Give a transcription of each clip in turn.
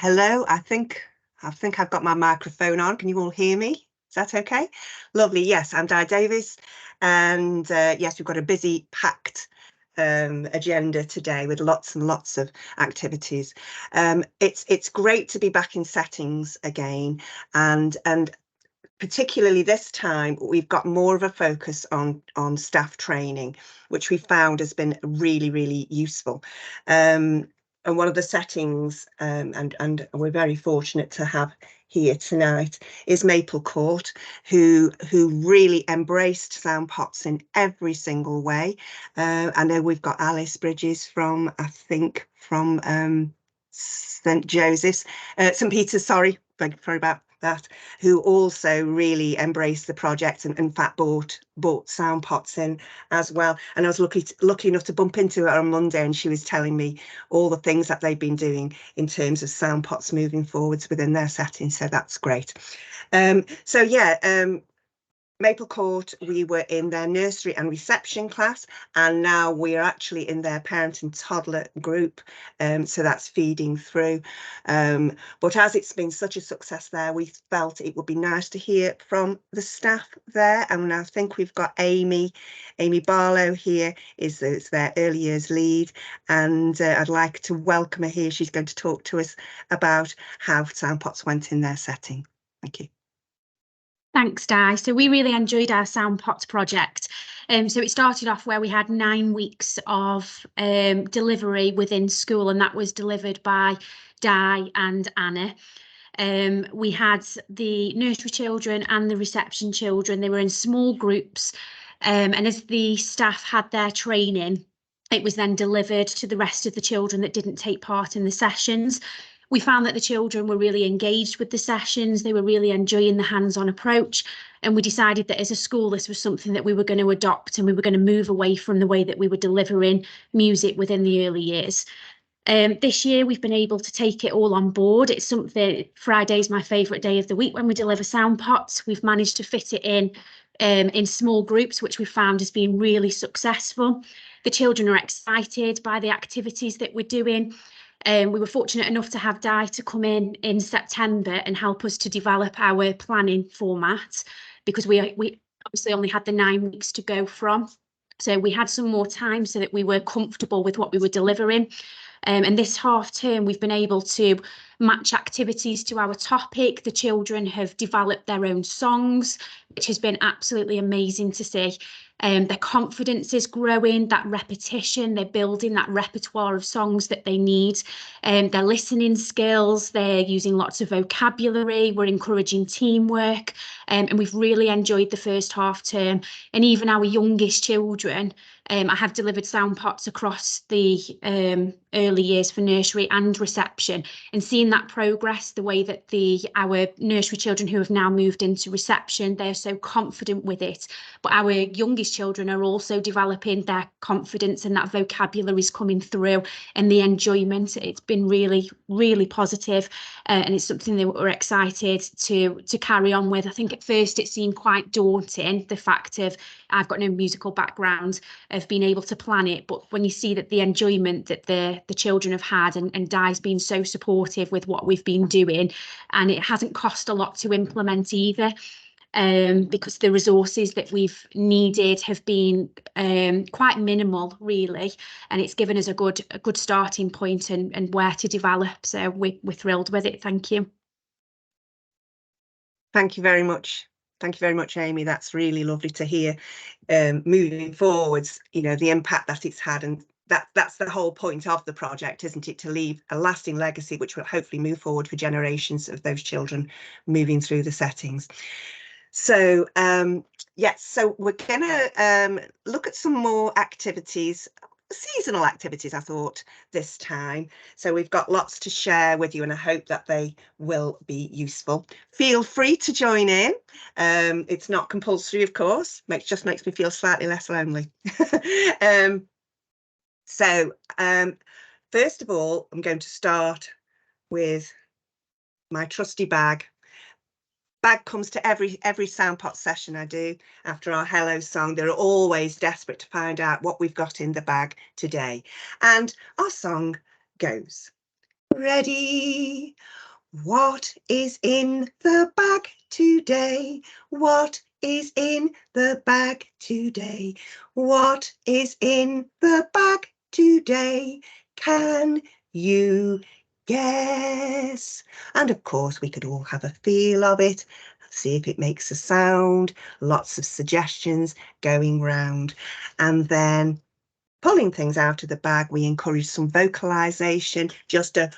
Hello, I think I've got my microphone on. Can you all hear me? Is that okay? Lovely. Yes, I'm Di Davis, and yes, we've got a busy, packed agenda today with lots and lots of activities. It's great to be back in settings again, and particularly this time we've got more of a focus on staff training, which we found has been really useful. And one of the settings, and we're very fortunate to have here tonight, is Maple Court, who really embraced Soundpots in every single way. I know we've got Alice Bridges from, I think, from St Joseph's, St Peter's, sorry about that, who also really embraced the project and in fact bought Soundpots in as well. And I was lucky enough to bump into her on Monday, and she was telling me all the things that they've been doing in terms of Soundpots moving forwards within their setting. So that's great. So yeah, Maple Court, we were in their nursery and reception class, and now we are actually in their parent and toddler group. So that's feeding through. But as it's been such a success there, we felt it would be nice to hear from the staff there. And I think we've got Amy Barlow here, is their early years lead. And I'd like to welcome her here. She's going to talk to us about how Soundpots went in their setting. Thank you. Thanks, Di. So we really enjoyed our Soundpots project. So it started off where we had 9 weeks of delivery within school, and that was delivered by Di and Anna. We had the nursery children and the reception children. They were in small groups, and as the staff had their training, it was then delivered to the rest of the children that didn't take part in the sessions. We found that the children were really engaged with the sessions. They were really enjoying the hands-on approach. And we decided that as a school, this was something that we were going to adopt, and we were going to move away from the way that we were delivering music within the early years. This year, we've been able to take it all on board. It's something, Friday's my favourite day of the week when we deliver Soundpots. We've managed to fit it in small groups, which we found has been really successful. The children are excited by the activities that we're doing. We were fortunate enough to have Di to come in September and help us to develop our planning format, because we obviously only had the 9 weeks to go from. So we had some more time so that we were comfortable with what we were delivering. And this half term, we've been able to match activities to our topic. The children have developed their own songs, which has been absolutely amazing to see. Their confidence is growing, that repetition, they're building that repertoire of songs that they need. Their listening skills, they're using lots of vocabulary, we're encouraging teamwork, and we've really enjoyed the first half term. And even our youngest children, I have delivered Soundpots across the early years for nursery and reception, and seeing that progress, the way that our nursery children who have now moved into reception, they're so confident with it. But our youngest children are also developing their confidence, and that vocabulary is coming through, and the enjoyment. It's been really positive, and it's something that we're excited to carry on with. I think at first it seemed quite daunting, the fact of I've got no musical background, of being able to plan it, but when you see that the enjoyment that the children have had, and Di's been so supportive with what we've been doing, and it hasn't cost a lot to implement either, because the resources that we've needed have been quite minimal, really, and it's given us a good starting point and where to develop. So we're thrilled with it. Thank you. Thank you very much. Thank you very much, Amy. That's really lovely to hear. Moving forwards, you know, the impact that it's had, and that's the whole point of the project, isn't it? To leave a lasting legacy, which will hopefully move forward for generations of those children moving through the settings. So yes, so we're gonna look at some more activities, seasonal activities, I thought, this time. So we've got lots to share with you, and I hope that they will be useful. Feel free to join in. It's not compulsory, of course. Just makes me feel slightly less lonely. So first of all, I'm going to start with my trusty bag. Bag comes to every Soundpot session I do after our hello song. They're always desperate to find out what we've got in the bag today. And our song goes, Ready? What is in the bag today? What is in the bag today? What is in the bag today? Can you guess? And of course, we could all have a feel of it, see if it makes a sound, lots of suggestions going round. And then pulling things out of the bag, we encourage some vocalization, just a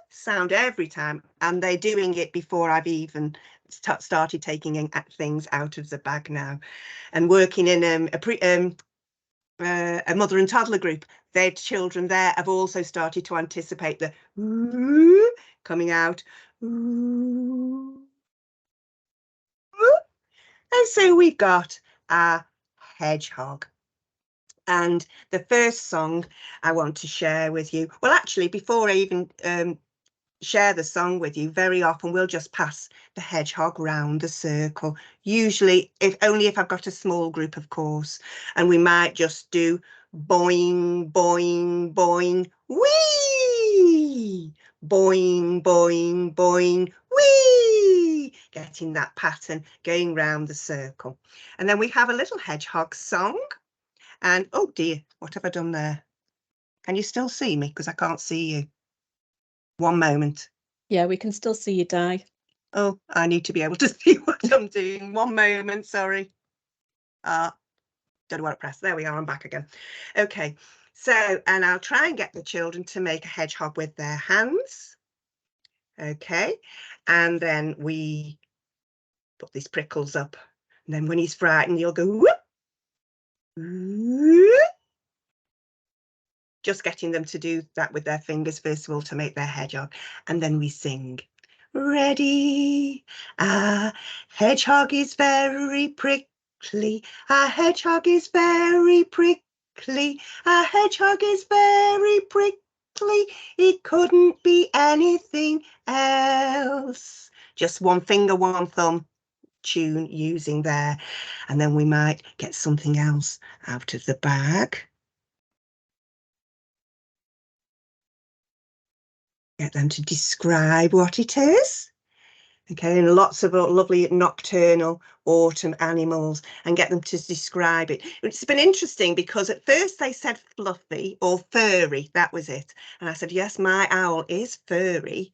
sound every time, and they're doing it before I've even started taking things out of the bag now. And working in a mother and toddler group, their children there have also started to anticipate the coming out. And so we've got our hedgehog. And the first song I want to share with you, well, actually, before I even share the song with you, very often we'll just pass the hedgehog round the circle, usually if I've got a small group, of course, and we might just do boing, boing, boing, wee, boing, boing, boing, wee, getting that pattern going round the circle. And then we have a little hedgehog song. And oh dear, what have I done there? Can you still see me? Because I can't see you. One moment. Yeah, we can still see you, Di. Oh, I need to be able to see what I'm doing. One moment, sorry. Don't know what to press. There we are, I'm back again. Okay, so, and I'll try and get the children to make a hedgehog with their hands. Okay, and then we put these prickles up. And then when he's frightened, you'll go whoop, whoop. Just getting them to do that with their fingers, first of all, to make their hedgehog. And then we sing. Ready? Our hedgehog is very prickly. Our hedgehog is very prickly. Our hedgehog is very prickly. It couldn't be anything else. Just one finger, one thumb tune using there. And then we might get something else out of the bag. Get them to describe what it is. Okay, and lots of lovely nocturnal autumn animals, and get them to describe it. It's been interesting because at first they said fluffy or furry, that was it. And I said, yes, my owl is furry,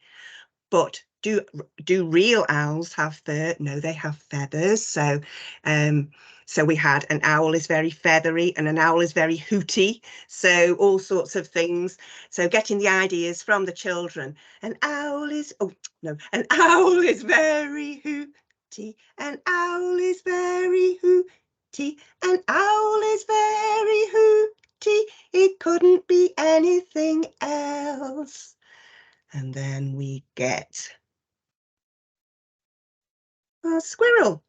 but do real owls have fur? No, they have feathers. So we had an owl is very feathery and an owl is very hooty. So all sorts of things. So getting the ideas from the children. An owl is, oh no, an owl is very hooty. An owl is very hooty. An owl is very hooty. It couldn't be anything else. And then we get a squirrel.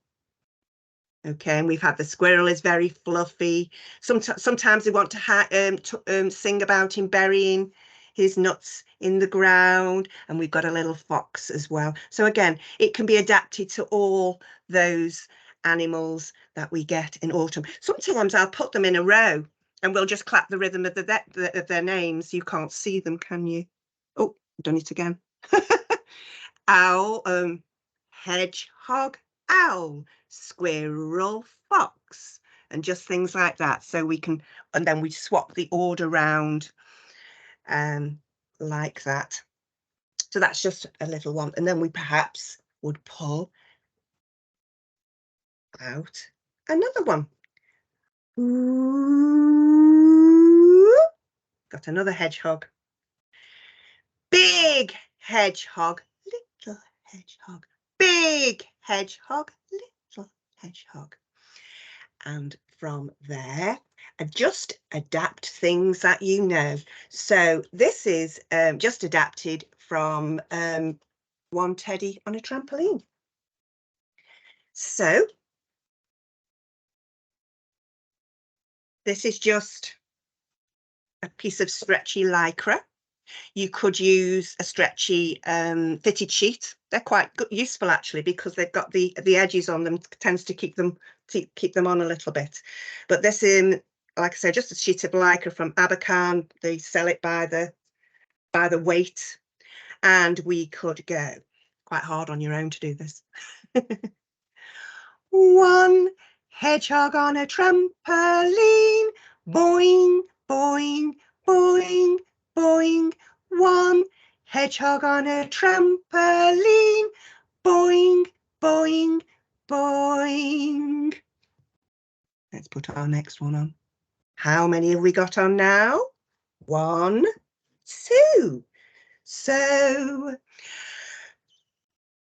Okay, and we've had the squirrel is very fluffy. Sometimes they want to sing about him burying his nuts in the ground, and we've got a little fox as well. So again, it can be adapted to all those animals that we get in autumn. Sometimes I'll put them in a row and we'll just clap the rhythm of their names. You can't see them, can you? Oh, I've done it again. Owl, hedgehog, owl, squirrel, fox, and just things like that. So we can, and then we swap the order round like that. So that's just a little one. And then we perhaps would pull out another one. Ooh, got another hedgehog. Big hedgehog, little hedgehog, big hedgehog, little hedgehog. And from there, just adapt things that you know. So this is just adapted from One Teddy on a Trampoline. So this is just a piece of stretchy lycra. You could use a stretchy fitted sheet. They're quite good, useful actually, because they've got the edges on them, tends to keep them on a little bit. But this like I said, just a sheet of lycra from Abercarn. They sell it by the by the weight, and we could go. Quite hard on your own to do this. One hedgehog on a trampoline, boing, boing, boing, boing. One hedgehog on a trampoline, boing, boing, boing. Let's put our next one on. How many have we got on now? 1, 2. So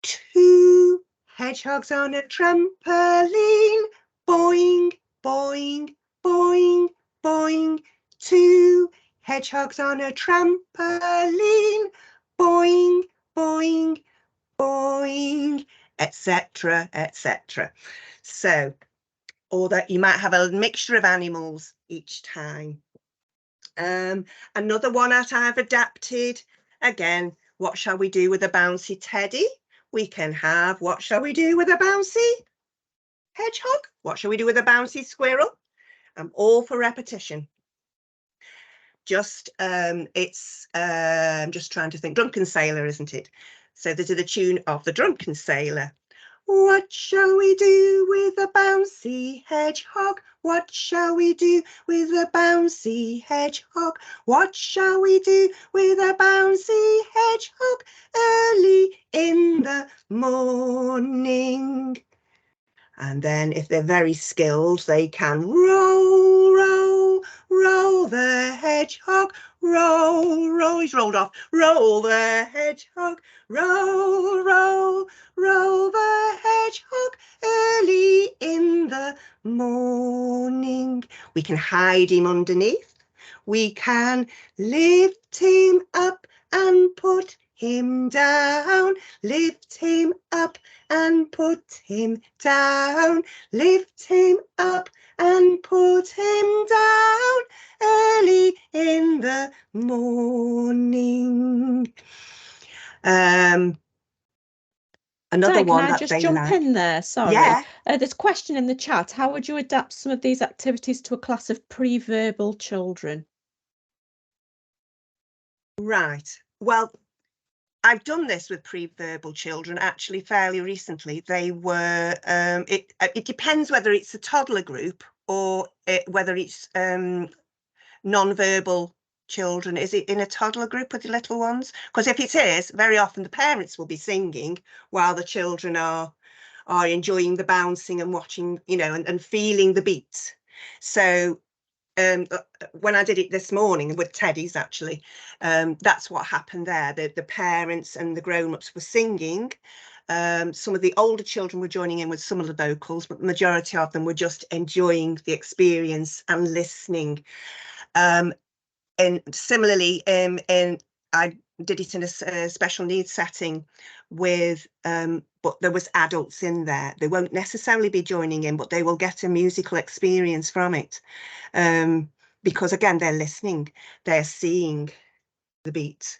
2 hedgehogs on a trampoline, boing, boing, boing, boing. 2 hedgehogs on a trampoline, boing, boing, boing, etc., etc. So, or that you might have a mixture of animals each time. Another one that I've adapted, again, what shall we do with a bouncy teddy? We can have, what shall we do with a bouncy hedgehog? What shall we do with a bouncy squirrel? I'm all for repetition. Just, it's just trying to think, Drunken Sailor, isn't it? So this is the tune of the Drunken Sailor. What shall we do with a bouncy hedgehog? What shall we do with a bouncy hedgehog? What shall we do with a bouncy hedgehog early in the morning? And then if they're very skilled, they can roll, roll, roll the hedgehog, roll, roll. He's rolled off. Roll the hedgehog, roll, roll, roll the hedgehog early in the morning. We can hide him underneath. We can lift him up and put him down. Lift him up and put him down. Lift him up and put him down early in the morning. Another Di, one can I that just they jump like. in there? Sorry. Yeah. There's a question in the chat. How would you adapt some of these activities to a class of pre-verbal children? Right. Well, I've done this with pre-verbal children actually fairly recently. They were, it depends whether it's a toddler group or whether it's non-verbal children. Is it in a toddler group with the little ones? Because if it is, very often the parents will be singing while the children are enjoying the bouncing and watching, you know, and feeling the beats. So when I did it this morning with Teddy's, actually, that's what happened there. The parents and the grown-ups were singing. Some of the older children were joining in with some of the vocals, but the majority of them were just enjoying the experience and listening. And similarly, I did it in a special needs setting with, but there was adults in there. They won't necessarily be joining in, but they will get a musical experience from it. Because again, they're listening, they're seeing the beat.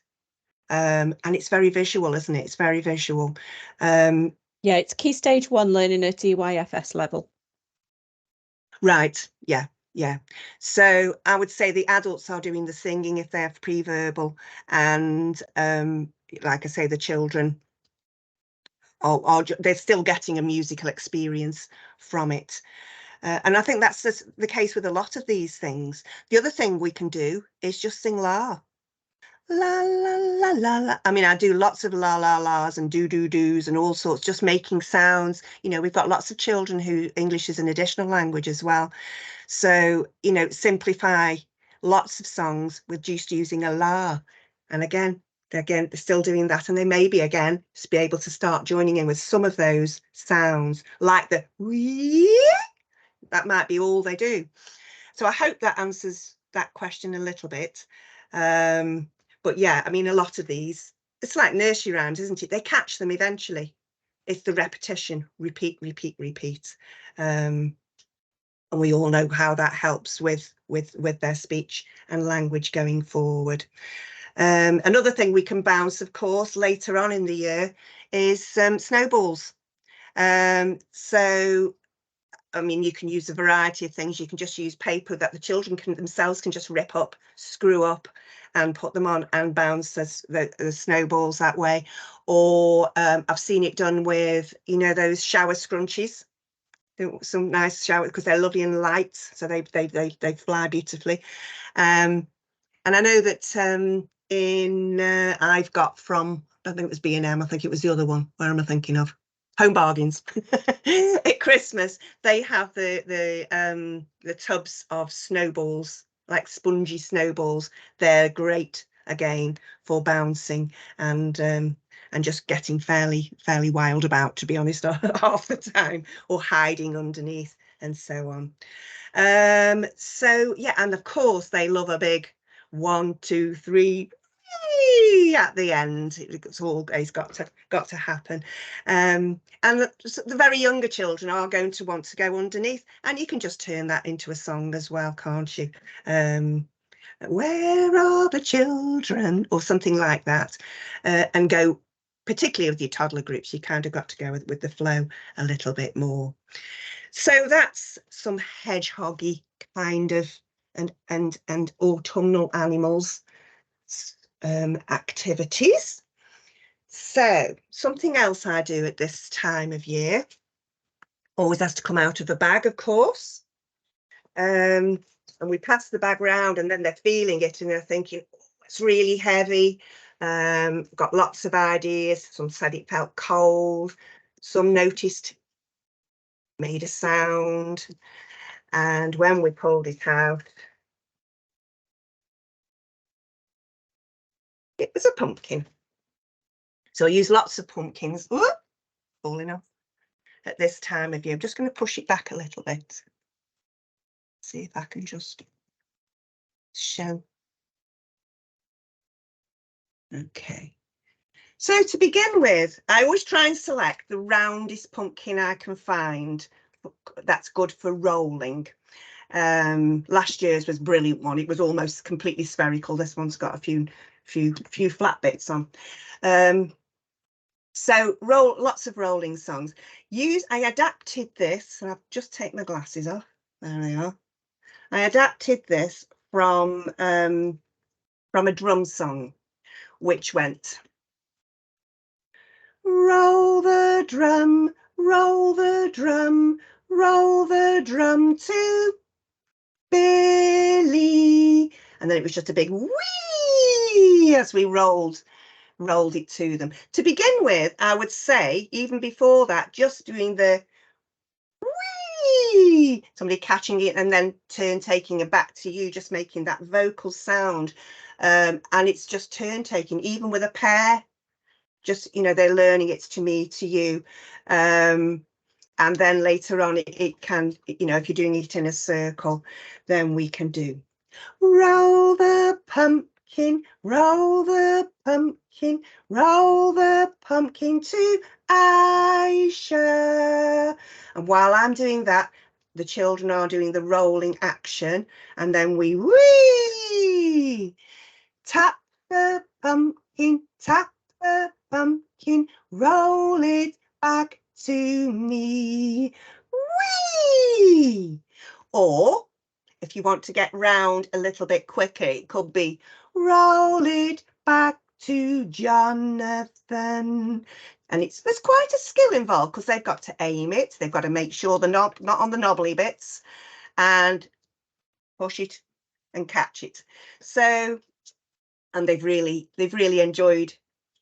And it's very visual, isn't it? It's very visual. Yeah, it's Key Stage 1 learning at EYFS level. Right, yeah. Yeah, so I would say the adults are doing the singing if they're pre-verbal, and like I say, the children they're still getting a musical experience from it. And I think that's the case with a lot of these things. The other thing we can do is just sing la. La, la, la, la, la. I mean, I do lots of la, la, las and do-do-dos and all sorts, just making sounds. You know, we've got lots of children who English is an additional language as well. So, you know, simplify lots of songs with just using a la. And again, they're still doing that. And they may be, again, just be able to start joining in with some of those sounds, like the wee. That might be all they do. So I hope that answers that question a little bit. But yeah, I mean, a lot of these, it's like nursery rhymes, isn't it? They catch them eventually. It's the repetition, repeat, repeat, repeat. And we all know how that helps with their speech and language going forward. Another thing we can bounce, of course, later on in the year is snowballs. So I mean, you can use a variety of things. You can just use paper that the children themselves can just rip up, screw up, and put them on and bounce the snowballs that way. Or I've seen it done with, you know, those shower scrunchies. Some nice shower, because they're lovely and light, so they fly beautifully. And I know that I've got from, I don't think it was B&M, I think it was the other one. Where am I thinking of? Home Bargains. At Christmas, they have the tubs of snowballs, like spongy snowballs. They're great again for bouncing and just getting fairly wild about, to be honest, half the time, or hiding underneath and so on. So yeah, and of course they love a big 1, 2, 3 at the end. It's always got to happen. And the very younger children are going to want to go underneath, and you can just turn that into a song as well, can't you? Where are the children, or something like that, and go, particularly with your toddler groups, you kind of got to go with the flow a little bit more. So that's some hedgehoggy kind of and autumnal animals activities. So something else I do at this time of year always has to come out of a bag, of course. And we pass the bag round, and then they're feeling it and they're thinking, oh, it's really heavy. Got lots of ideas. Some said it felt cold. Some noticed made a sound. And when we pulled it out, it was a pumpkin. So I use lots of pumpkins. Ooh, falling off at this time of year. I'm just going to push it back a little bit. See if I can just show. Okay. So to begin with, I always try and select the roundest pumpkin I can find that's good for rolling. Last year's was a brilliant one. It was almost completely spherical. This one's got a few flat bits on. So lots of rolling songs. I adapted this, and I've just taken my glasses off. There they are. I adapted this from a drum song, which went, roll the drum, roll the drum, roll the drum to Billy. And then it was just a big whee as we rolled it to them. To begin with, I would say, even before that, just doing the whee, somebody catching it and then taking it back to you, just making that vocal sound. And it's just turn taking, even with a pair, just, you know, they're learning it's to me, to you. And then later on, it can, you know, if you're doing it in a circle, then we can do roll the pumpkin, roll the pumpkin, roll the pumpkin to Aisha. And while I'm doing that, the children are doing the rolling action, and then we whee, tap the pumpkin, tap the pumpkin, roll it back to me, whee. Or if you want to get round a little bit quicker, it could be roll it back to Jonathan. And there's quite a skill involved, because they've got to aim it. They've got to make sure they're not on the knobbly bits, and push it and catch it. So, and they've really enjoyed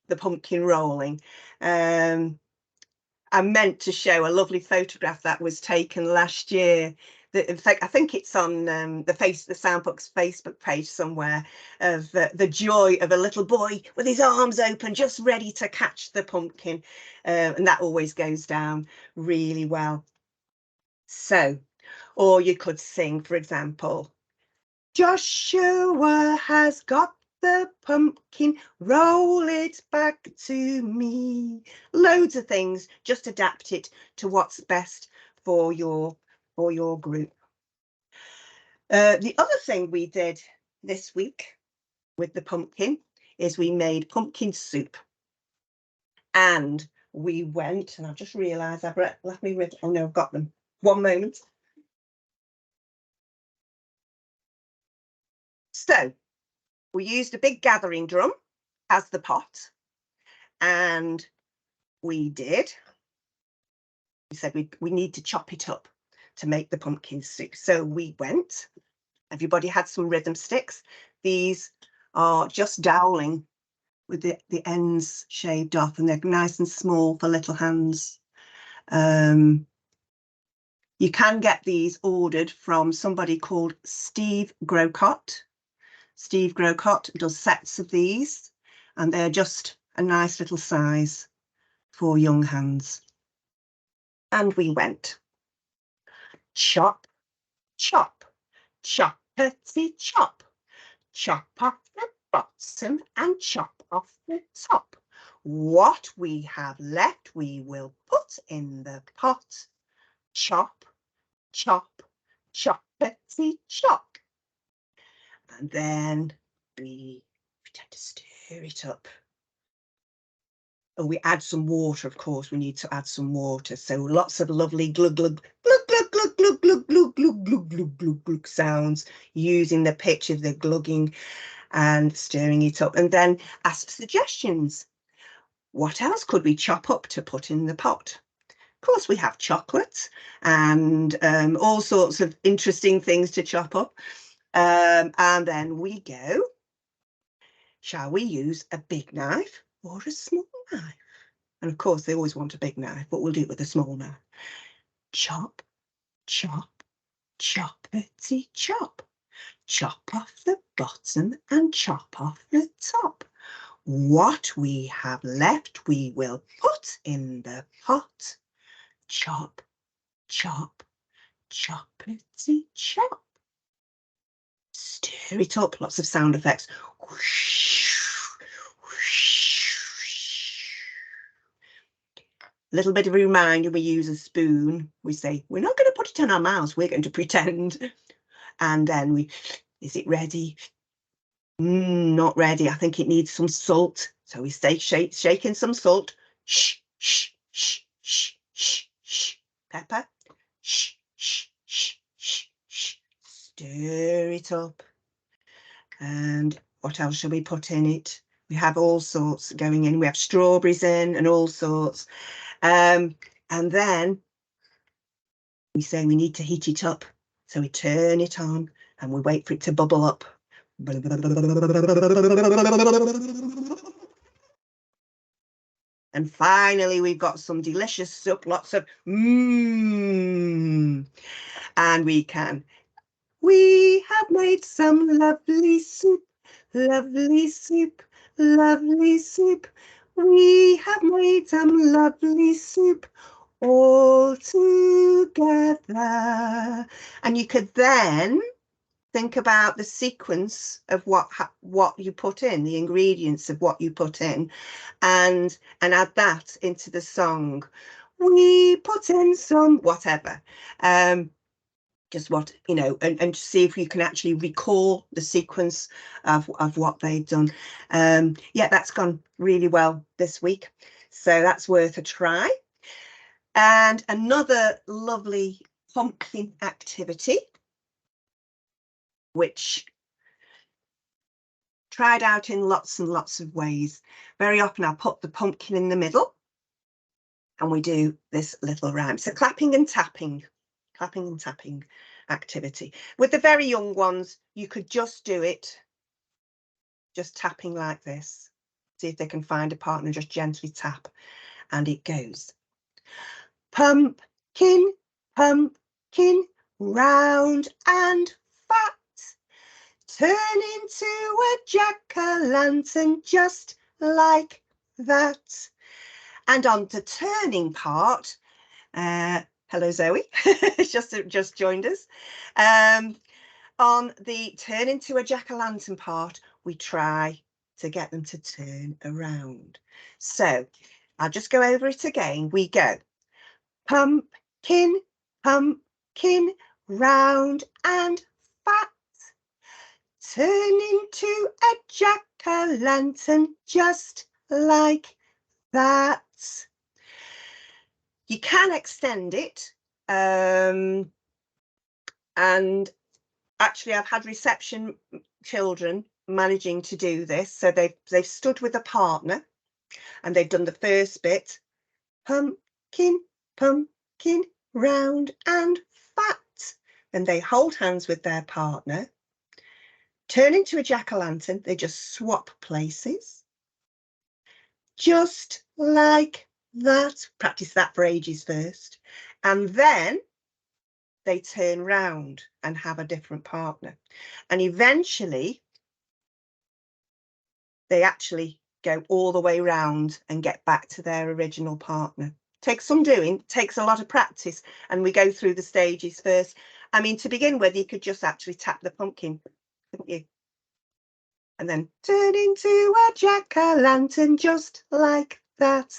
the pumpkin rolling. I meant to show a lovely photograph that was taken last year. In fact, I think it's on the Soundpots Facebook page somewhere, of the joy of a little boy with his arms open, just ready to catch the pumpkin. And that always goes down really well. So, or you could sing, for example, Joshua has got the pumpkin, roll it back to me. Loads of things, just adapt it to what's best for your group. The other thing we did this week with the pumpkin is we made pumpkin soup. And we went, and I've just realised I've left me with, oh no, I've got them. One moment. So we used a big gathering drum as the pot, and we said we need to chop it up to make the pumpkin soup. So we went, everybody had some rhythm sticks. These are just doweling with the ends shaved off, and they're nice and small for little hands. You can get these ordered from somebody called Steve Grocott. Steve Grocott does sets of these, and they're just a nice little size for young hands. And we went chop, chop, choppity chop, chop off the bottom and chop off the top. What we have left we will put in the pot. Chop, chop, choppity chop. And then we pretend to stir it up. Oh, we add some water, of course. We need to add some water. So lots of lovely glug, glug, glug, glug, glug, glug, glug, glug, glug, glug, glug, glug, glug sounds, using the pitch of the glugging and stirring it up. And then ask suggestions. What else could we chop up to put in the pot? Of course, we have chocolate and all sorts of interesting things to chop up. And then we go, shall we use a big knife or a small knife? And of course, they always want a big knife, but we'll do it with a small knife. Chop, chop, choppity chop. Chop off the bottom and chop off the top. What we have left, we will put in the pot. Chop, chop, choppity chop. Stir it up, lots of sound effects. Whoosh, whoosh, whoosh. A little bit of a reminder, we use a spoon. We say, we're not going to put it in our mouths, we're going to pretend. And then is it ready? Not ready. I think it needs some salt. So we stay shaking some salt. Shh, shh, shh, shh, shh, shh. Pepper. Shh, shh, shh, shh, shh. Stir it up. And what else shall we put in it? We have all sorts going in. We have strawberries in and all sorts. And then we say we need to heat it up. So we turn it on and we wait for it to bubble up. And finally, we've got some delicious soup, lots of And we have made some lovely soup, lovely soup, lovely soup. We have made some lovely soup all together. And you could then think about the sequence of what you put in, the ingredients of what you put in, and add that into the song. We put in some whatever, just what, you know, and see if you can actually recall the sequence of what they've done. Yeah, that's gone really well this week, so that's worth a try. And another lovely pumpkin activity, which tried out in lots and lots of ways. Very often I put the pumpkin in the middle and we do this little rhyme. So clapping and tapping activity. With the very young ones, you could just do it, just tapping like this. See if they can find a partner, just gently tap. And it goes. Pumpkin, pumpkin, round and fat. Turn into a jack-o'-lantern just like that. And on the turning part, hello Zoe, just joined us. On the turn into a jack-o'-lantern part, we try to get them to turn around. So I'll just go over it again. We go pumpkin, pumpkin, round and fat. Turn into a jack-o'-lantern just like that. You can extend it, and actually I've had reception children managing to do this. So they've stood with a partner and they've done the first bit. Pumpkin, pumpkin, round and fat. Then they hold hands with their partner, turn into a jack-o'-lantern. They just swap places. Just like that. Practice that for ages first. And then they turn round and have a different partner. And eventually, they actually go all the way round and get back to their original partner. Takes some doing, takes a lot of practice, and we go through the stages first. I mean, to begin with, you could just actually tap the pumpkin, couldn't you? And then turn into a jack-o'-lantern just like that.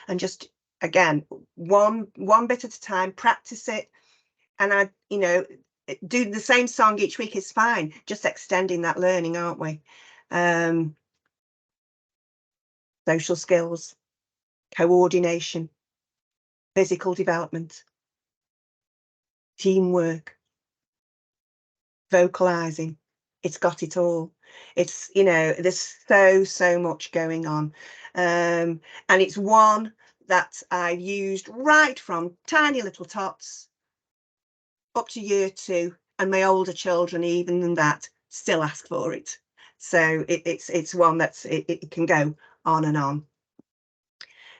And just, again, one bit at a time, practice it. And do the same song each week is fine. Just extending that learning, aren't we? Social skills, coordination, physical development, teamwork, vocalizing. It's got it all. It's, there's so much going on. And it's one that I've used right from tiny little tots up to year 2, and my older children, even than that, still ask for it. So it's one that's it can go on and on.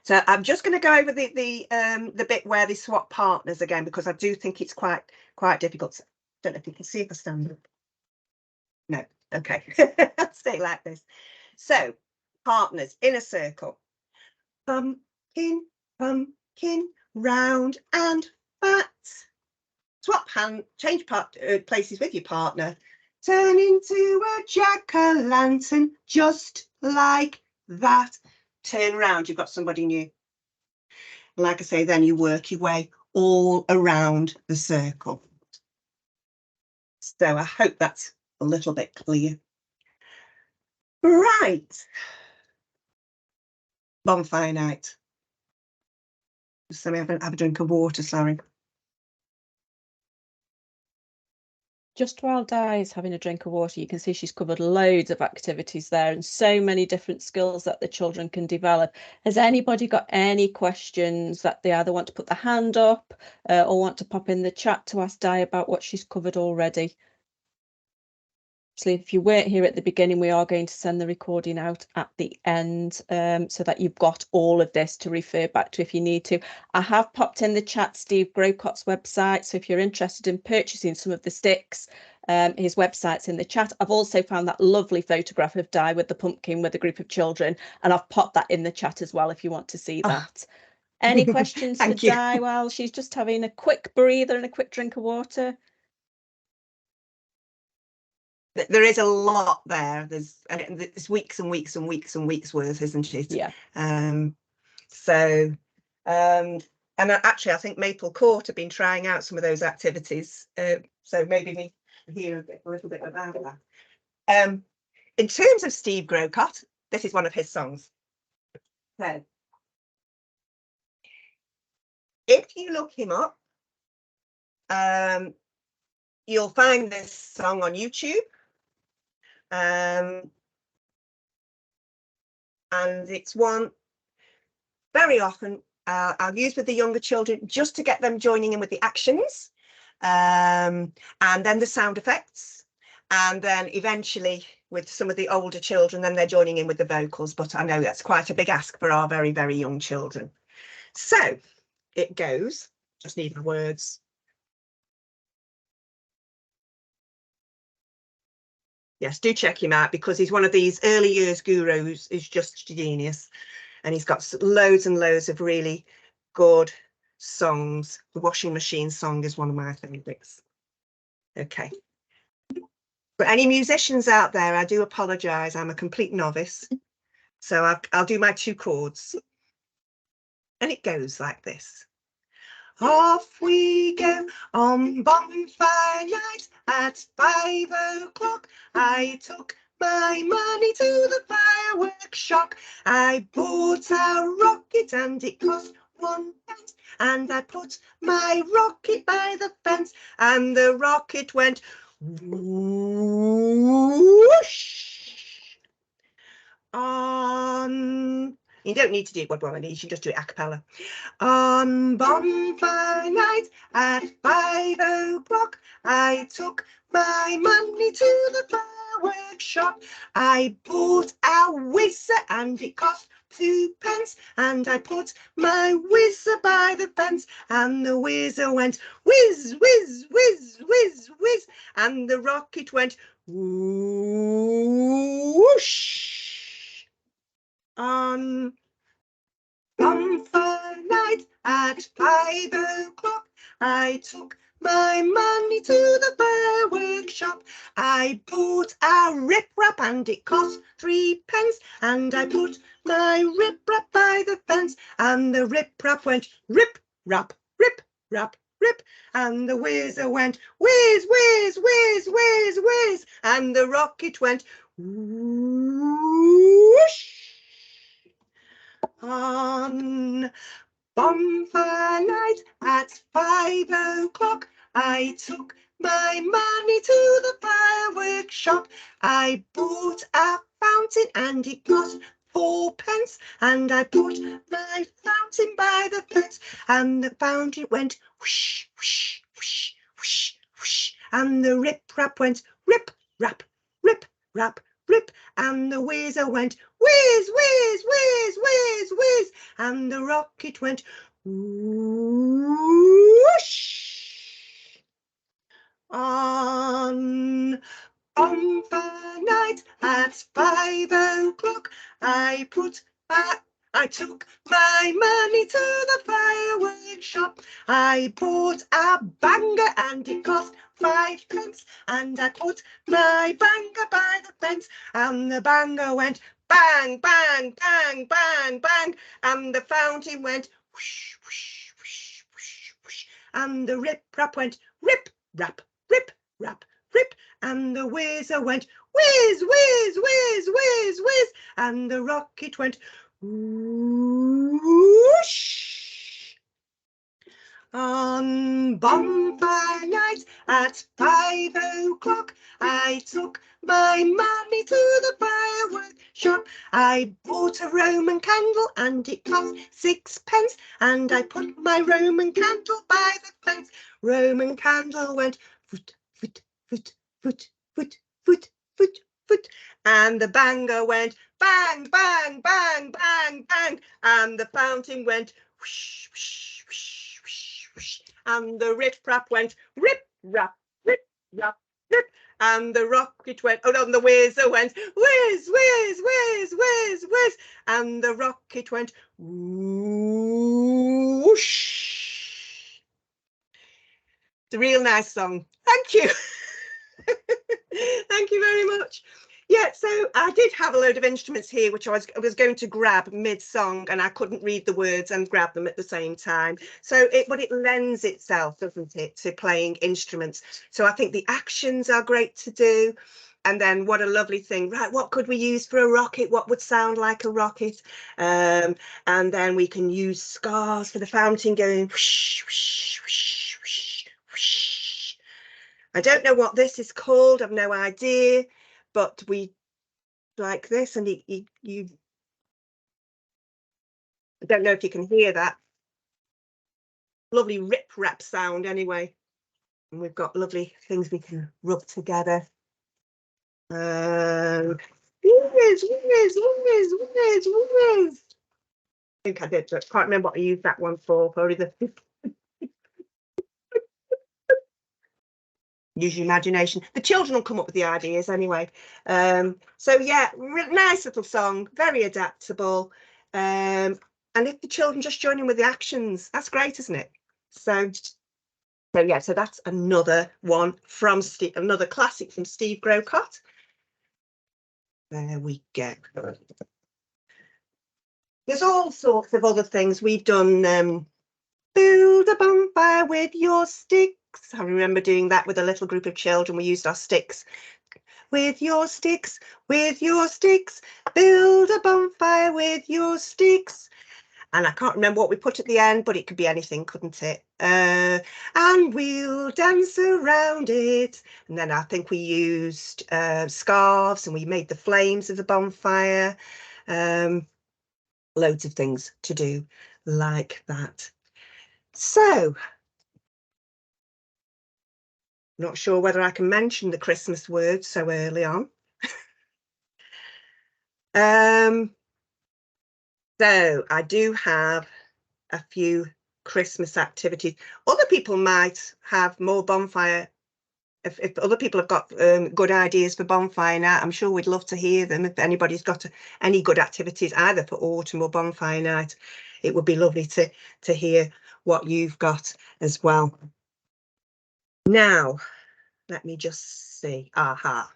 So I'm just going to go over the bit where they swap partners again, because I do think it's quite difficult. Don't know if you can see if I stand up. No, okay. I'll stay like this. So partners in a circle. Pumpkin, pumpkin, round and fat. Swap change places with your partner. Turn into a jack-o'-lantern just like that. Turn around, you've got somebody new. Like I say, then you work your way all around the circle. So I hope that's a little bit clear. Right. Bonfire night. Just let me have a drink of water, sorry. Just while Di is having a drink of water, you can see she's covered loads of activities there and so many different skills that the children can develop. Has anybody got any questions that they either want to put their hand up or want to pop in the chat to ask Di about what she's covered already? So if you weren't here at the beginning, we are going to send the recording out at the end so that you've got all of this to refer back to if you need to. I have popped in the chat Steve Grocot's website, so if you're interested in purchasing some of the sticks, his website's in the chat. I've also found that lovely photograph of Di with the pumpkin with a group of children, and I've popped that in the chat as well if you want to see that. Any questions for Di while she's just having a quick breather and a quick drink of water? There is a lot there. There's weeks and weeks and weeks and weeks worth, isn't it? Yeah. And actually, I think Maple Court have been trying out some of those activities. So maybe we hear a little bit about that. In terms of Steve Grocott, this is one of his songs. So, if you look him up, you'll find this song on YouTube. And it's one very often I'll use with the younger children just to get them joining in with the actions, and then the sound effects, and then eventually with some of the older children, then they're joining in with the vocals. But I know that's quite a big ask for our very, very young children. So it goes, just need the words. Yes, do check him out, because he's one of these early years gurus. He's just genius. And he's got loads and loads of really good songs. The Washing Machine song is one of my favourites. Okay. For any musicians out there, I do apologise. I'm a complete novice. So I'll do my 2 chords. And it goes like this. Off we go on bonfire night at 5 o'clock. I took my money to the fireworks shop. I bought a rocket and it cost 1 pence. And I put my rocket by the fence and the rocket went whoosh. On, you don't need to do what one, you should just do it a cappella. On bonfire night at 5 o'clock, I took my money to the fireworks shop. I bought a whizzer and it cost 2p, and I put my whizzer by the fence, and the whizzer went whiz, whiz, whiz, whiz, whiz, and the rocket went whoosh. On bonfire night at 5 o'clock, I took my money to the fireworks shop. I bought a rip-rap and it cost 3p, and I put my rip-rap by the fence, and the rip-rap went rip-rap, rip-rap, rip, and the whizzer went whiz, whiz, whiz, whiz, whiz, and the rocket went whoosh. On bonfire night at 5 o'clock, I took my money to the fireworks shop. I bought a fountain and it cost 4p, and I put my fountain by the fence, and the fountain went whoosh, whoosh, whoosh, whoosh, whoosh, and the rip-rap went rip-rap, rip-rap, rip, and the whizzer went whiz, whiz, whiz, whiz, whiz, and the rocket went whoosh. On bonfire night at 5 o'clock, I took my money to the fireworks shop. I bought a banger and it cost 5p, and I put my banger by the fence, and the banger went bang, bang, bang, bang, bang, and the fountain went whoosh, whoosh, whoosh, whoosh, whoosh, and the rip-rap went rip-rap, rip-rap, rip, and the whizzer went whiz, whiz, whiz, whiz, whiz, and the rocket went whoosh. On bonfire night at 5 o'clock, I took my money to the fireworks shop. I bought a Roman candle and it cost 6p, and I put my Roman candle by the fence. Roman candle went foot, foot, foot, foot, foot, foot, foot, foot, and the banger went bang, bang, bang, bang, bang, and the fountain went whoosh, whoosh, whoosh, whoosh, whoosh, and the rip-rap went rip-rap, rip-rap, rip, and the rocket went, oh no, and the whizzer went whiz, whiz, whiz, whiz, whiz, and the rocket went whoosh. It's a real nice song. Thank you. Thank you very much. Yeah, so I did have a load of instruments here, which I was going to grab mid-song, and I couldn't read the words and grab them at the same time. So it lends itself, doesn't it, to playing instruments. So I think the actions are great to do. And then what a lovely thing, right? What could we use for a rocket? What would sound like a rocket? And then we can use scars for the fountain going whoosh, whoosh, whoosh, whoosh, whoosh. I don't know what this is called. I've no idea, but we like this, and you I don't know if you can hear that lovely rip-rap sound anyway. And we've got lovely things we can rub together. Whiz, whiz, whiz, whiz, whiz. I think I did, but I can't remember what I used that one for. Probably the use your imagination. The children will come up with the ideas anyway. So yeah, nice little song, very adaptable. And if the children just join in with the actions, that's great, isn't it? So yeah, so that's another one from another classic from Steve Grocott. There we go. There's all sorts of other things we've done. Build a bonfire with your sticks. I remember doing that with a little group of children. We used our sticks. With your sticks, build a bonfire with your sticks. And I can't remember what we put at the end, but it could be anything, couldn't it? And we'll dance around it. And then I think we used scarves, and we made the flames of the bonfire. Loads of things to do like that. So, not sure whether I can mention the Christmas words so early on. So I do have a few Christmas activities. Other people might have more bonfire. If other people have got good ideas for bonfire night, I'm sure we'd love to hear them. If anybody's got any good activities either for autumn or bonfire night, it would be lovely to hear what you've got as well. Now, let me just see. Aha.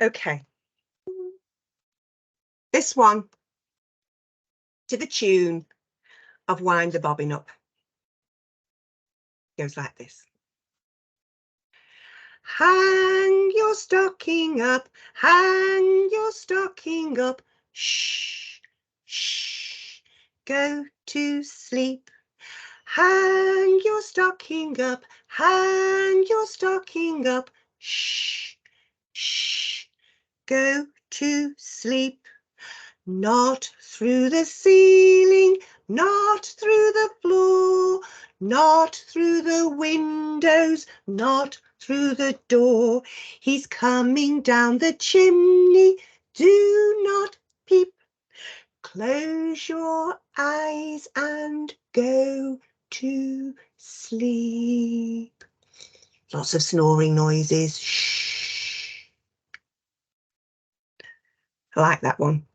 Okay. This one to the tune of Wind the Bobbin Up. Goes like this. Hang your stocking up, hang your stocking up, shh, shh, go to sleep. Hang your stocking up, hang your stocking up, shh, shh, go to sleep. Not through the ceiling, not through the floor, not through the windows, not through the door. He's coming down the chimney, do not peep. Close your eyes and go to sleep. Lots of snoring noises. Shh. I like that one.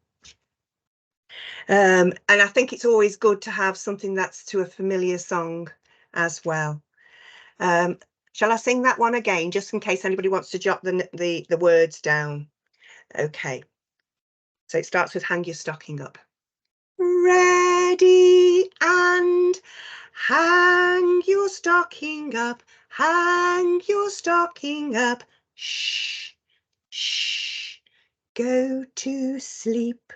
And I think it's always good to have something that's to a familiar song as well. Shall I sing that one again, just in case anybody wants to jot the words down? Okay. So it starts with hang your stocking up. Ready and hang your stocking up, hang your stocking up. Shh, shh, go to sleep.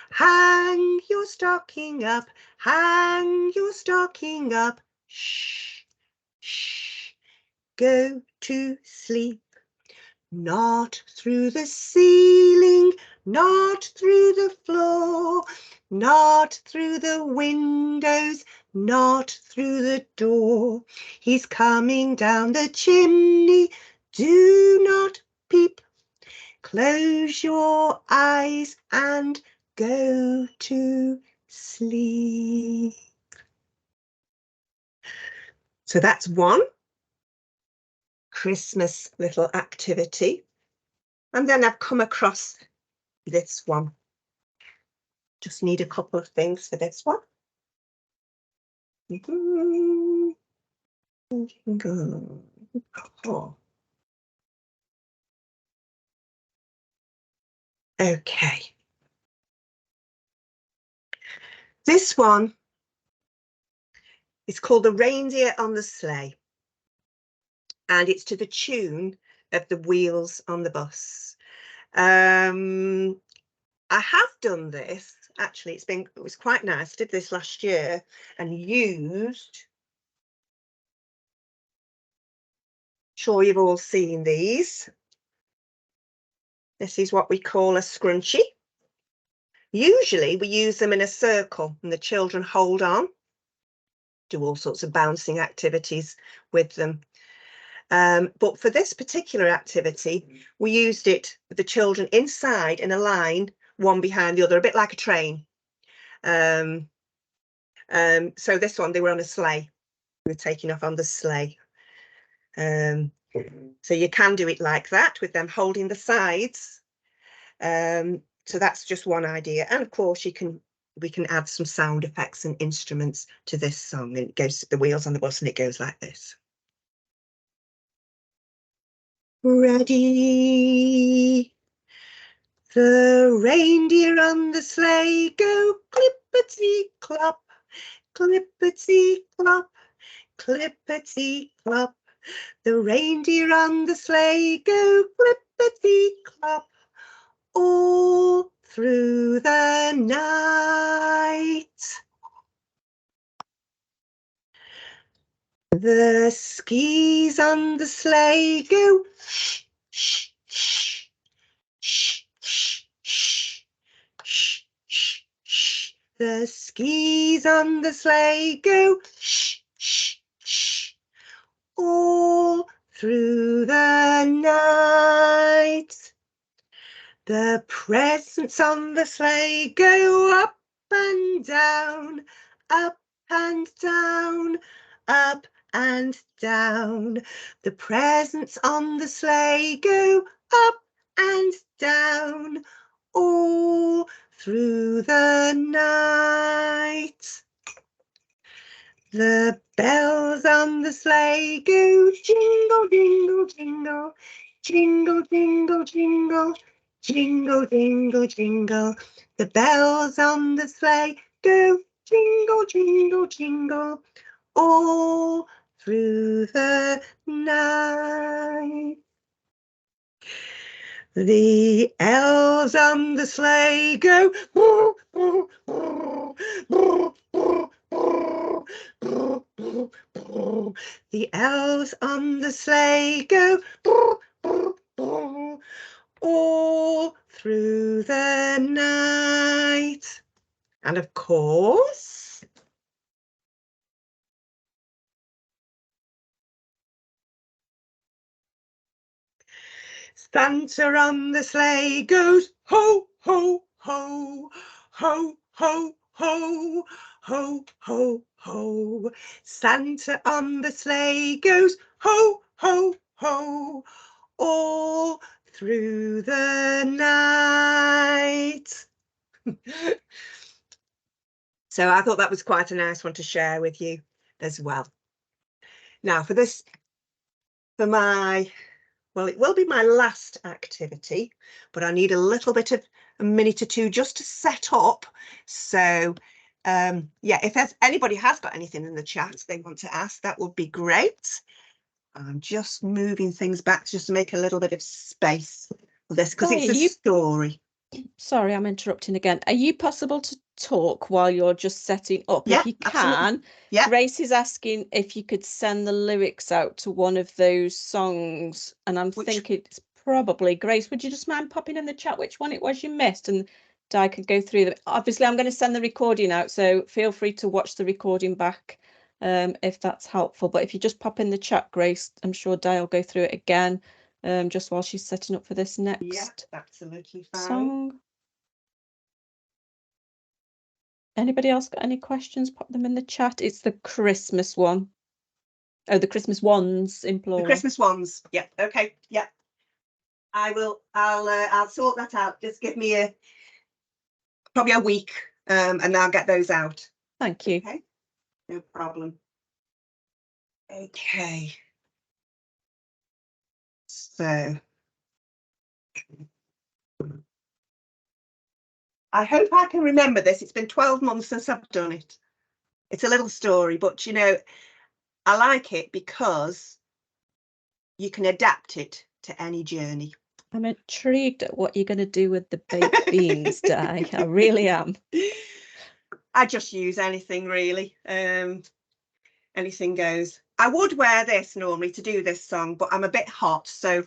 Hang your stocking up, hang your stocking up, shh, shh, go to sleep. Not through the ceiling, not through the floor, not through the windows, not through the door. He's coming down the chimney, do not peep. Close your eyes and go to sleep. So that's one Christmas little activity. And then I've come across this one. Just need a couple of things for this one. Okay. This one is called The Reindeer on the Sleigh. And it's to the tune of The Wheels on the Bus. I have done this, actually, it was quite nice. I did this last year and used, sure you've all seen these. This is what we call a scrunchie. Usually we use them in a circle and the children hold on, do all sorts of bouncing activities with them. But for this particular activity, we used it with the children inside in a line, one behind the other, a bit like a train. So this one, they were on a sleigh. We were taking off on the sleigh. So you can do it like that with them holding the sides. So that's just one idea. And of course, we can add some sound effects and instruments to this song. And it goes The Wheels on the Bus and it goes like this. Ready. The reindeer on the sleigh go clippity-clop, clippity-clop, clippity-clop. The reindeer on the sleigh go clippity-clop all through the night. The skis on the sleigh go shh, shh, shh, shh, shh, shh, shh, shh, shh. The skis on the sleigh go shh, shh, shh, all through the night. The presents on the sleigh go up and down, up and down, up and down. The presents on the sleigh go up and down, all through the night. The bells on the sleigh go jingle, jingle, jingle, jingle, jingle, jingle, jingle, jingle, jingle. The bells on the sleigh go jingle, jingle, jingle, all through the night. The elves on the sleigh go brr, brr, brr, brr, brr, brr, brr, brr, brr. The elves on the sleigh go brr, brr, brr, all through the night. And of course, Santa on the sleigh goes ho, ho, ho, ho, ho, ho, ho, ho, ho. Santa on the sleigh goes ho, ho, ho, all through the night. So I thought that was quite a nice one to share with you as well. Now for this, well, it will be my last activity, but I need a little bit of a minute or two just to set up. So yeah, if anybody has got anything in the chat they want to ask, that would be great. I'm just moving things back just to make a little bit of space for this because it's a story. Sorry, I'm interrupting again. Are you possible to talk while you're just setting up? Yeah, if you can. absolutely. Yeah. Grace is asking if you could send the lyrics out to one of those songs, and I'm thinking it's probably Grace. Would you just mind popping in the chat which one it was you missed, and Di could go through them. Obviously, I'm going to send the recording out, so feel free to watch the recording back if that's helpful. But if you just pop in the chat, Grace, I'm sure Di will go through it again just while she's setting up for this next absolutely fine. song. Anybody else got any questions? Pop them in the chat. It's the Christmas one. Oh, the Christmas ones in plural. The Christmas ones. Yeah. Okay. Yeah. I'll sort that out. Just give me probably a week, and I'll get those out. Thank you. Okay. No problem. Okay. So I hope I can remember this. It's been 12 months since I've done it. It's a little story, but you know, I like it because you can adapt it to any journey. I'm intrigued at what you're going to do with the baked beans, Di. I really am. I just use anything really. Anything goes. I would wear this normally to do this song, but I'm a bit hot, so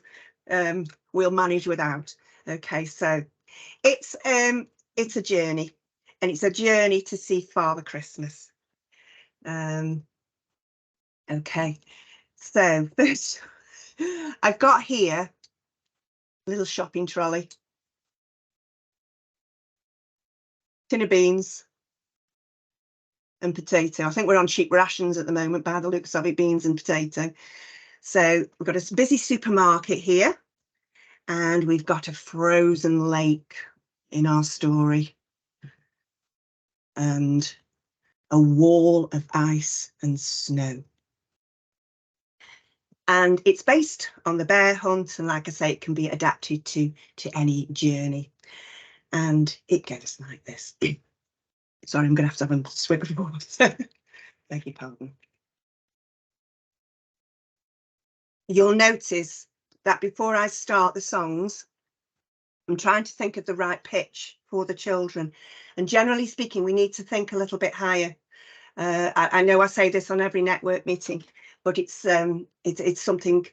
we'll manage without. Okay, so it's a journey, and it's a journey to see Father Christmas. Okay, so first I've got here a little shopping trolley, tin of beans and potato. I think we're on cheap rations at the moment by the looks of it, beans and potato. So we've got a busy supermarket here, and we've got a frozen lake in our story, and a wall of ice and snow. And it's based on the bear hunt, and like I say, it can be adapted to any journey. And it goes like this. Sorry, I'm going to have a swig of water. Beg your pardon. You'll notice that before I start the songs, I'm trying to think of the right pitch for the children. And generally speaking, we need to think a little bit higher. I know I say this on every network meeting, but it's something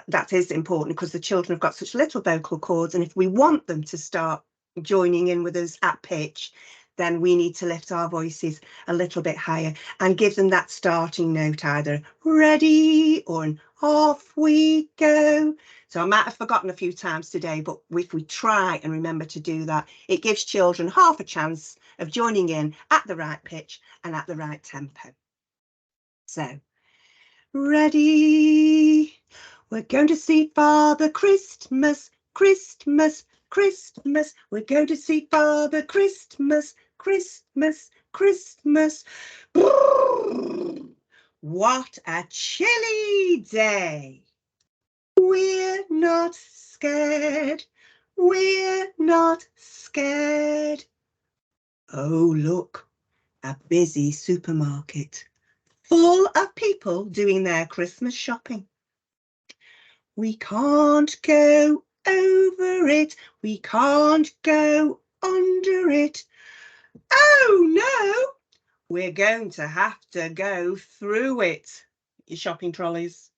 that is important because the children have got such little vocal cords, and if we want them to start joining in with us at pitch, then we need to lift our voices a little bit higher and give them that starting note, either ready or an off we go. So I might have forgotten a few times today, but if we try and remember to do that, it gives children half a chance of joining in at the right pitch and at the right tempo. So, ready, we're going to see Father Christmas, Christmas, Christmas. We're going to see Father Christmas, Christmas, Christmas. What a chilly day. We're not scared. We're not scared. Oh, look, a busy supermarket full of people doing their Christmas shopping. We can't go over it. We can't go under it. Oh no, we're going to have to go through it. Your shopping trolleys.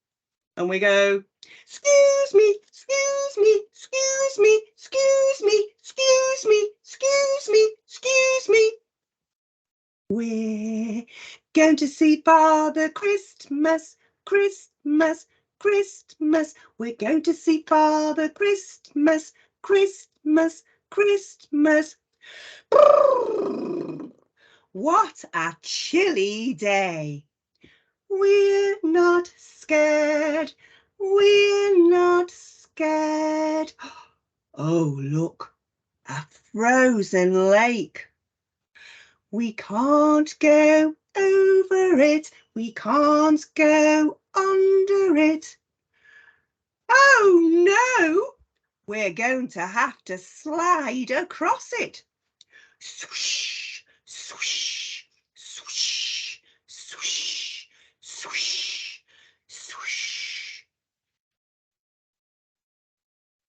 And we go, excuse me, excuse me, excuse me, excuse me, excuse me, excuse me, excuse me. We're going to see Father Christmas, Christmas, Christmas. We're going to see Father Christmas, Christmas, Christmas. What a chilly day. We're not scared. We're not scared. Oh, look, a frozen lake. We can't go over it. We can't go under it. Oh no, we're going to have to slide across it. Swoosh, swoosh, swoosh, swoosh, swoosh, swoosh.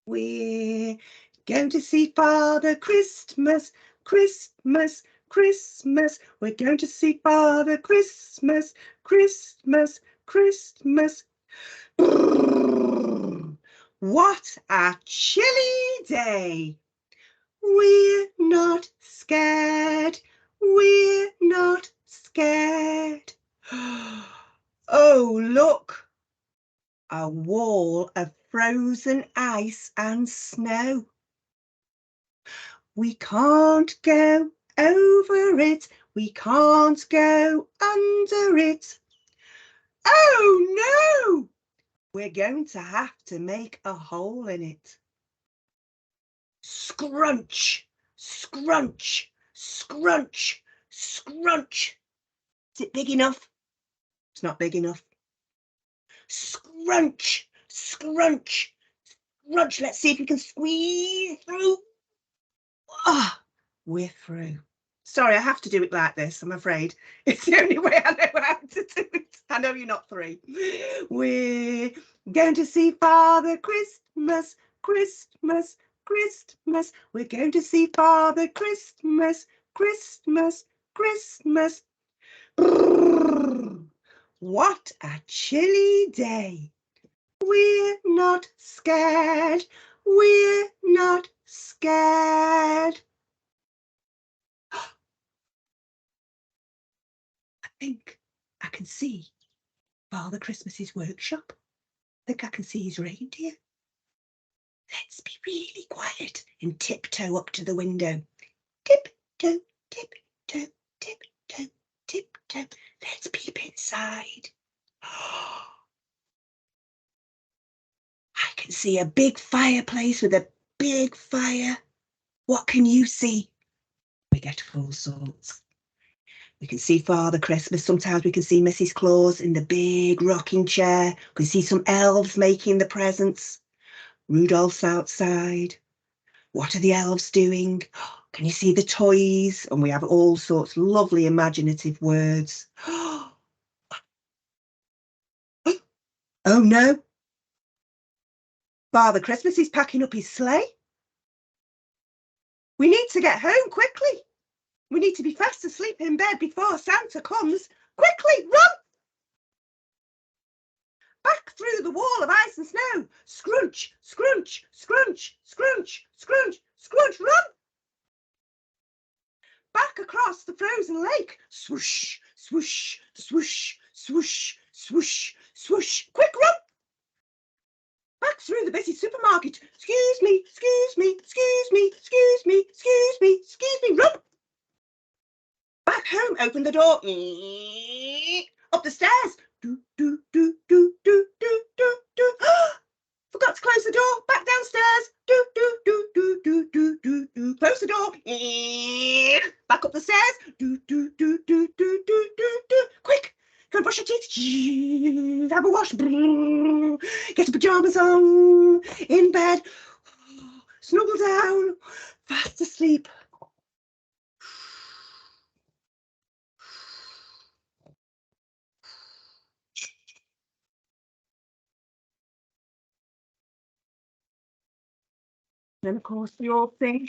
We're going to see Father Christmas, Christmas, Christmas. We're going to see Father Christmas, Christmas, Christmas. What a chilly day. We're not scared. We're not scared. Oh, look. A wall of frozen ice and snow. We can't go over it. We can't go under it. Oh no! We're going to have to make a hole in it. Scrunch, scrunch, scrunch, scrunch. Is it big enough? It's not big enough. Scrunch, scrunch, scrunch. Let's see if we can squeeze through. Ah, we're through. Sorry, I have to do it like this, I'm afraid. It's the only way I know how to do it. I know you're not three. We're going to see Father Christmas, Christmas, Christmas. We're going to see Father Christmas, Christmas, Christmas. What a chilly day. We're not scared. We're not scared. I think I can see Father Christmas's workshop. I think I can see his reindeer. Let's be really quiet and tiptoe up to the window. Tiptoe, tiptoe, tiptoe, tiptoe. Let's peep inside. I can see a big fireplace with a big fire. What can you see? We get all sorts. We can see Father Christmas. Sometimes we can see Mrs. Claus in the big rocking chair. We can see some elves making the presents. Rudolph's outside. What are the elves doing? Can you see the toys? And we have all sorts of lovely imaginative words. Oh no. Father Christmas is packing up his sleigh. We need to get home quickly. We need to be fast asleep in bed before Santa comes. Quickly, run! Back back through the wall of ice and snow. Scrunch, scrunch, scrunch, scrunch, scrunch, scrunch, run. Back across the frozen lake. Swoosh, swoosh, swoosh, swoosh, swoosh, swoosh. Quick, run. Back through the busy supermarket. Excuse me, excuse me, excuse me, excuse me, excuse me, excuse me, run. Back home, open the door. Up the stairs. Do, do, do, do, do, do, do, do. Forgot to close the door. Back downstairs. Do, do, do, do, do, do, do, do. Close the door. Back up the stairs. Do, do, do, do, do, do, do, do. Quick. Go and brush your teeth. Have a wash. Get your pajamas on. In bed. Snuggle down. Fast asleep. And of course, we all sing.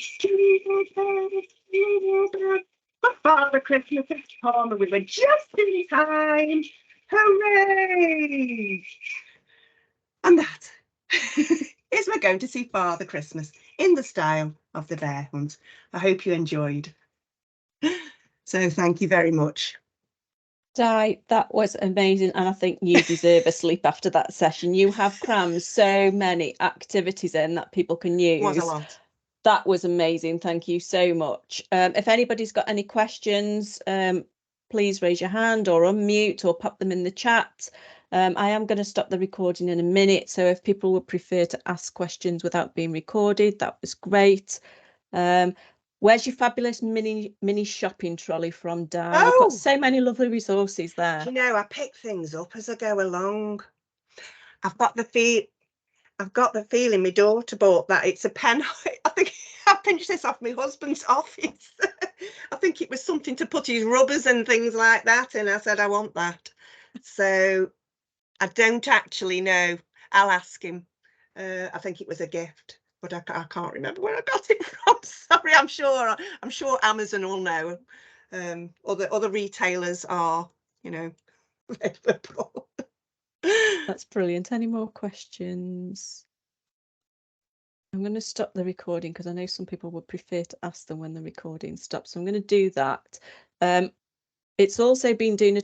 But Father Christmas has come, we were just in time. Hooray! And that is we're going to see Father Christmas in the style of the Bear Hunt. I hope you enjoyed. So thank you very much. Di, that was amazing, and I think you deserve a sleep after that session. You have crammed so many activities in that people can use. Was a lot. That was amazing. Thank you so much. If anybody's got any questions, please raise your hand or unmute or pop them in the chat. I am going to stop the recording in a minute, so if people would prefer to ask questions without being recorded, that was great. Where's your fabulous mini shopping trolley from, Di? You've got so many lovely resources there. Do you know, I pick things up as I go along. I've got the feeling my daughter bought that. It's a pen. I think I pinched this off my husband's office. I think it was something to put his rubbers and things like that. And I said, I want that. So I don't actually know. I'll ask him. I think it was a gift, but I can't remember where I got it from. Sorry, I'm sure Amazon will know. Other retailers are, you know, available. That's brilliant. Any more questions? I'm going to stop the recording because I know some people would prefer to ask them when the recording stops. So I'm going to do that. It's also been doing a